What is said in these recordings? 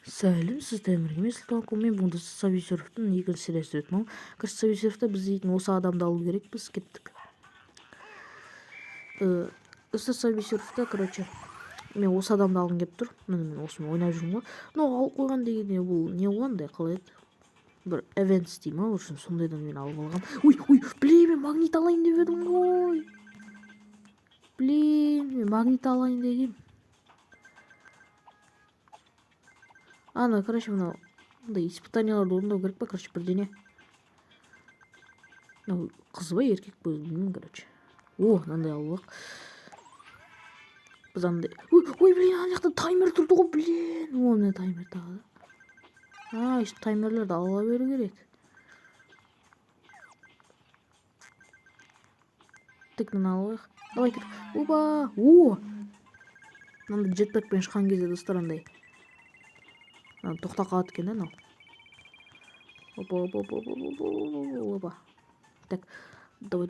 Сәлем, сіз Тәмірге мен Сұлтанқұл, мен бұнда Совисеровтың екінші сериясы өтіп мал. Короче, Совисеровта біз дейтін осы адамды алу керек, біз кеттік. Осы Совисеровта, короче, мен осы адамды алғым келіп тұр. Мен осыны ойнап жүрмін ғой. Но алып қойған дегенде бұл не болғандай қалай еді? Бір эвентс дей ма, үшін сондайдан мен алып алғам. Ой, блин, мен магнит алайын деп едім ғой. Блин, мен магнит алайын дегем. Ана, короче, мынау мындай испытанияларды орындау керек па, короче, бірдеңе. Мынау қыз ба, еркек па, білмеймін, короче. О, мынандай алып алайық. Біз андай. Ой, блин, ана жақта таймер тұрды ғой, блин. О, мына таймер тағы да. Işte таймерлерді ала беру керек. Тік мына алып алайық. Давай кет. Опа! О! Мынандай джетпакпен шыққан кезде достар андай. Тоқтап қалады екен да мынау. Опа. Так, давай.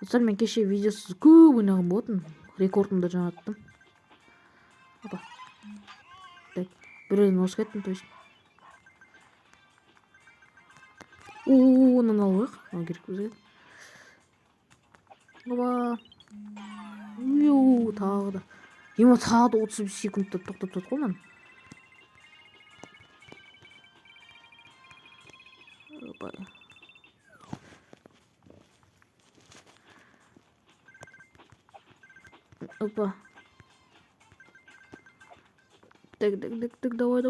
Достар, мен кеше видеосыз көп ойнаған болатын. Рекордымды жаңарттым. Опа. Так, біреуден осып кеттім, то есть. Мынаны алып алайық. Мынау керек бізге. Опа. Тағы да. Ема тағы да 35 секундта тоқтап тұрды ғой мынаны. Опа. Так, давай.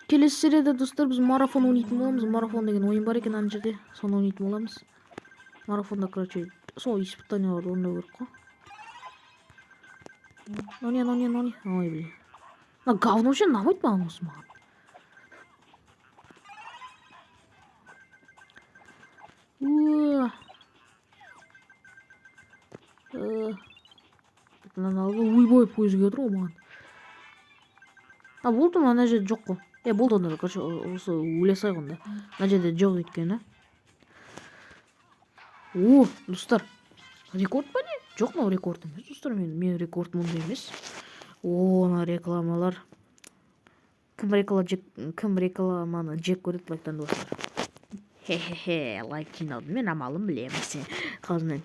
Келесі серияда достар біз марафон ойнайтын боламыз. Марафон деген ойын бар екен ана жерде. Соны ойнайтын боламыз. Марафонда, короче, сол испытанияларды орындау керек қой. Нони. Ой, блин. На говно вообще ұнамайды маған осы маған. Мынаны алып ойбой пойызға отыр ғой маған. Болды ма, ана жерде жоқ қой. Болды онда, короче, осы өлесай ғында. Ана жерде жоқ өйткені. Достар, рекорд ба не? Жоқ, мынау рекорд емес, достар, мен рекорд мұнда емес. Ана рекламалар. Кім рекламаны жек көреді, лайктанды достар. Хе-хе-хе, лайк жинаудың мен амалын білемін сен. Қазір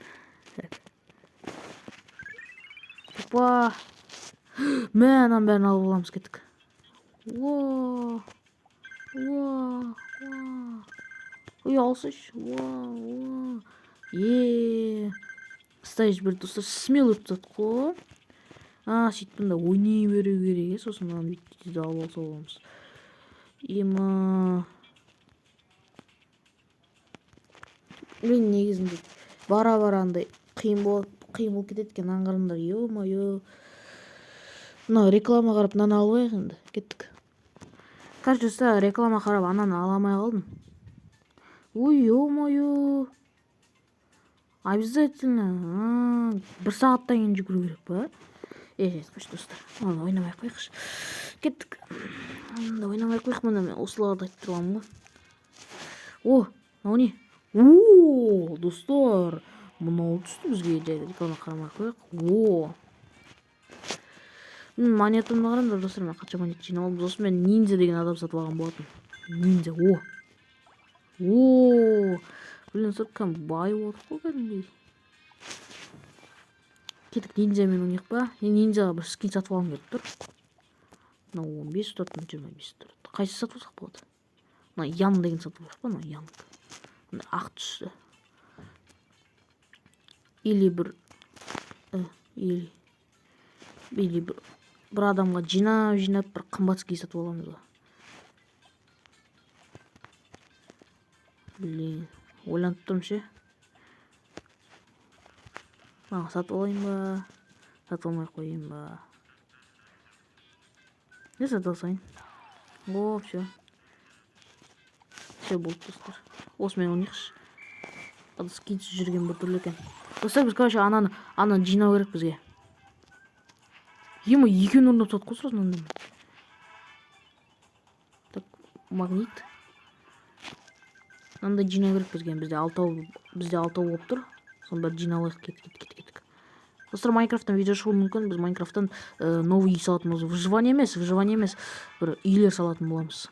опа. Мен анан бәрін алып аламыз, кеттік. Ой, алсыш. Стайж бір достар, смел өтіп қой. Сөйтіп бұнда ойнай беру керек, сосын мынаны бүйтті алып алса боламыз. Мен негізінде бара андай қиын болып кетеді екен, аңғарыңдар. Ё-моё. Мына реклама қарап мынаны алып алайық енді. Кеттік. Короче, реклама қарап ананы аламай қалдым. Ой, ё-моё. Обязательно. 1 сағаттан кейін жүгіру керек па? Қойшы достар. Оны ойнамай қойықшы. Кеттік. Ойнамай қойық, мұны мен осыларды айтып тұрғанмын ғой. Мынау не? Достар. Мынау түсті бізге, жайды реклама қарамай қойық. Монетамды қараңдар достар, мен қанша монет жинап алдым. Сосын мен ниндзя деген адам сатып алған болатын. Ниндзя. Блин, достар, кәм бай болдық қой кәдімгідей. Кеттік, ниндзямен ойнайық па? Ниндзяға бір скин сатып алғым келіп тұр. Мынау 15 тұрады, 25 тұрады. Қайсы сатып алсақ болады? Мына Ян деген сатып алсақ па? Мына Ян. Ақ түсті. Или бір адамға жинап бір қымбат скин сатып аламыз ба? Блин, ойланып тұрмын ше. Сатып алайын ба? Сатып алмай қойын ба? Не сатып алсайын? Все. Все болды достар. Осымен ойнайықшы. Скинсіз жүрген бір түрлі екен. Достар, біз короче ананы жинау керек бізге. Екеуін орындап сатып қой сразу мынандай. Так, магнит. Мынандай жинау керек бізге. Бізде алтау болып тұр. Соны бәрі жинап алайық. Кеттік. Достар, Майнкрафттан видео шығуы мүмкін. Біз Майнкрафттан новый үй салатын болсақ, выживание емес, бір үйлер салатын боламыз.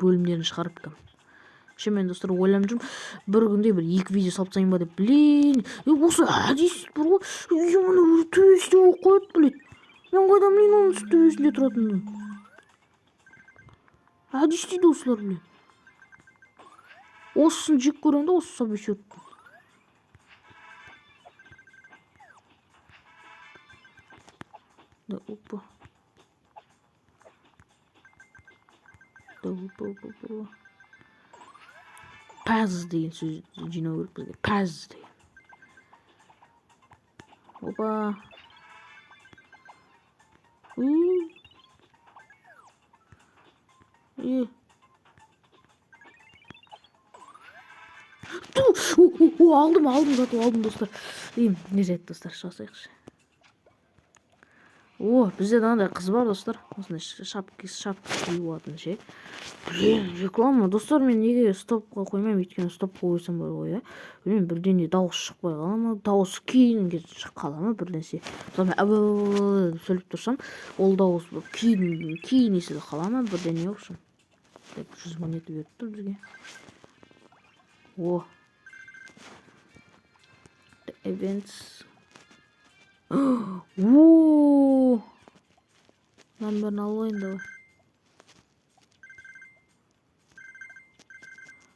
Бөлімдерін шығарып кәм. Мен достар ойланып жүрмін, бір күнде бір 2 видео салып тастайын ба деп. Блин, осы әдейіс бір ғой. Мына төбесінде болып қояды, блин. Мен қайдан білейін оның төбесінде тұратынын. Әдейіс дейді осылар, блин. Осысын жек көремін да, осы собеседті. Да, опа. Паз деген сөз жинау керек бізге. Паз деген. Опа. Алдым достар. Не жайды достар, шығасайықшы. Бізде мынандай қыз бар достар. Осындай шапка киіп алатын ше. Блин, реклама достар, мен неге стопқа қоймаймын, өйткені стопқа қойсам бар ғой, иә. Білмеймін, бірден дауыс шықпай қала ма, дауыс кейін қала ма бірденсе. Мысалы мен сөйлеп тұрсам, ол дауыс кейін естіліп қала ма бірден не оқшым. 100 монета беріп тұр бізге. Events. Нөмірін алайын давай.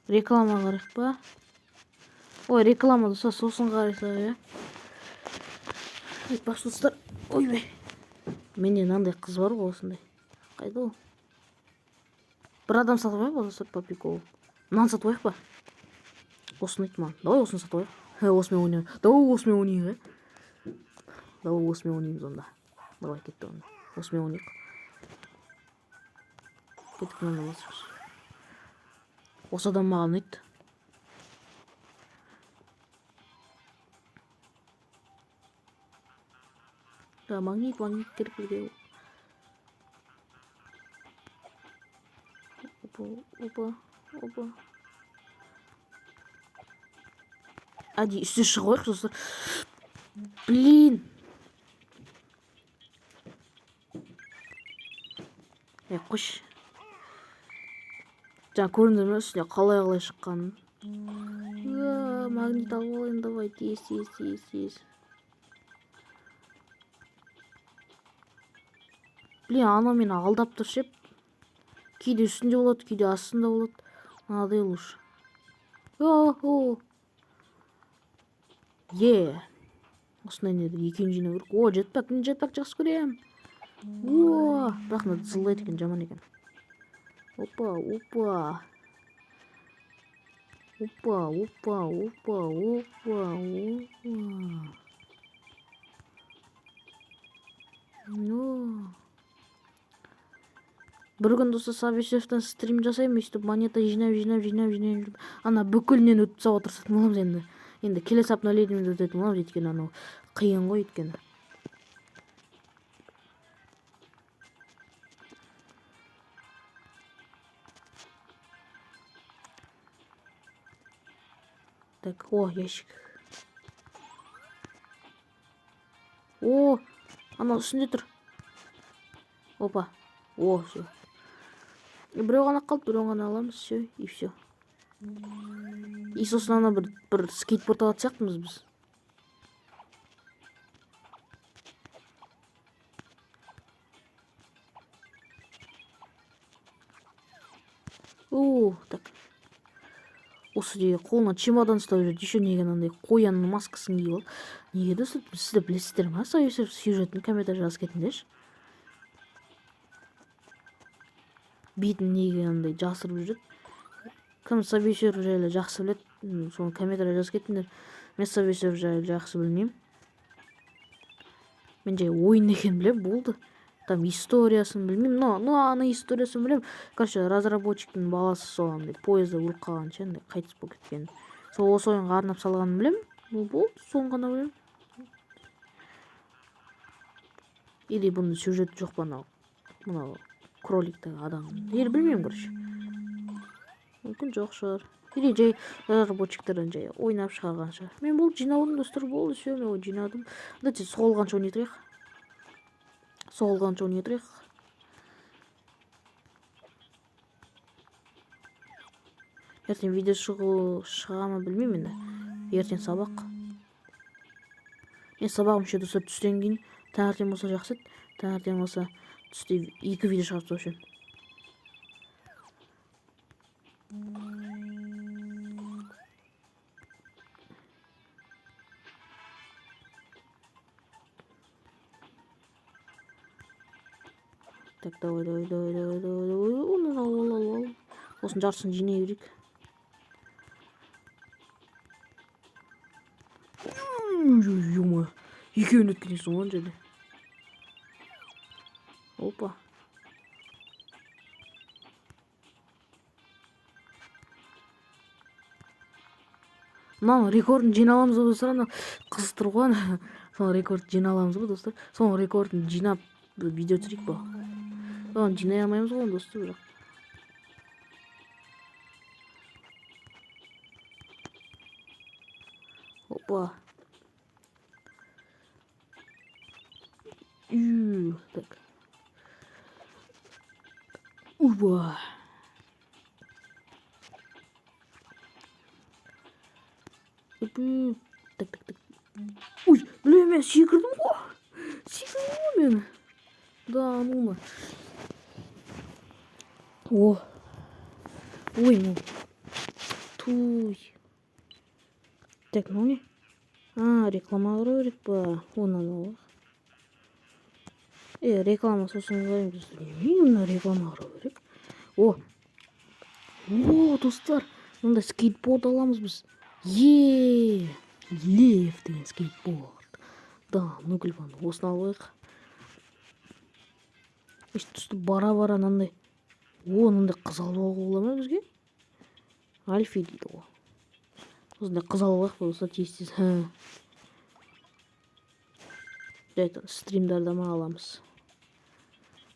Реклама қарайық па? Реклама достар, сосын қарайсақ, иә. Баш достар, ойбай. Менде мынандай қыз бар ғой осындай. Қайда ол? Бір адам сатып алайық па достар, по приколу. Мынаны сатып алайық па? Осыны айтты маған. Давай осыны сатып алайық. Осымен ойнайық. Давай осымен ойнаймыз онда. Давай кетті онда. Осымен ойнайық. Кеттік мынаны басырмыз. Осы адам маған ұнайды. Магнит керек бізге. Опа. Әдей үсте шығайық достар. Блин. Қош. Жаңа көріндір ме үстіне қалай шыққанын. Магнит алып алайын, давай, тез. Блин, ана мені алдап тұр шеп. Кейде үстінде болады, кейде астында болады. Анадай лучше. Осындай неді екеуін жинау керек. Жетпәк жақсы көрем. Бірақ мына зылдайды екен, жаман екен. Опа. Бір күн достар Сабишевтен стрим жасаймын, өйстіп монета жинап. Ана бүкілінен өтіп тастауға тырысатын боламыз енді келесі обновлениемен өтетін боламыз, өйткені анау қиын ғой өйткені. Так, ящик. Ана үстінде тұр. Опа. Все. Біреу ғана қалды, біреу ғана аламыз, все, и все. И сосын ана бір скейтборд алатын сияқтымыз біз. Так. Осы деге қолына чемодан ұстап жүрді, еще неге андай қоянның маскасын киіп алды. Неге достар, сізді білесіздер ма? Сюжетін комментарий жазып кетіңдерші. Бетін неге андай жасырып жүреді. Кім Сабишев жайлы жақсы біледі, соны комментарий жазып кетіңдер. Мен Сабишев жайлы жақсы білмеймін. Мен жай ойын екен білем, болды. Там историясын білмеймін, но ана историясын білем. Короче, разработчиктің баласы сол андай поезда өліп қалған ше, андай қайтыс болып кеткен. Сол осы ойынға арнап салғанын білем. Болды, соны ғана білем. Или бұның сюжеті жоқ па мынау кроликтегі адам. Білмеймін, короче. Мүмкін жоқ шығар. или жай разработчиктерден жай ойнап шығарғанша. Мен бұл жинадым достар, болды, все, мен жинадым. Дайте соғылғанша ойнай тұрайық. Соғылғанша ойнай тұрайық. Ертең видео шыға ма білмеймін енді. Ертең сабақ. Мен сабағым ше достар түстен кейін. Таңертең болса жақсы. Таңертең болса түсте 2 видео шығарып тастау үшін. Так, давай. Ал. Осының жартысын жинай берейік. Ё-мо, екеуін өткенен соң он жерде. Опа. Мынау рекордын жина аламыз ба достар? Ана қызықтырған. Сол рекорд жина аламыз ба достар? Сол рекордын жинап видео түсірейік па? Оған жинай алмаймыз ғой достар, бірақ. Опа. Так. Опа. Так. Ой, блин, мен секірдім ғой. Мен. Да, ну. О. Ой, ну. Туй. Так, ну не. Реклама қарау керек па? Онан ол. Реклама сосын қараймыз. Мына реклама қарау керек. О, достар. Мында скейтборд аламыз біз. Лев деген скейтборд. Да, ну клипан. Осыны алайық. Түсті бара нандай. Нандай қызал алуға бола ма бізге? Альфи дейді ғой. Осындай қызал алайық болса тез. Жайтан стримдарда ма аламыз.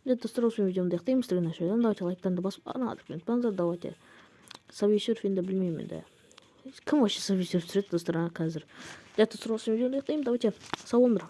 Достар, осы видеомды аяқтаймыз. Давайте лайктарды басып, отметпаңыздар, давайте. Сабисерфинді білмеймін де. Кім вообще сабисерф түсіреді достар қазір? Достар, осы видеомды аяқтаймын. Давайте сау болыңдар.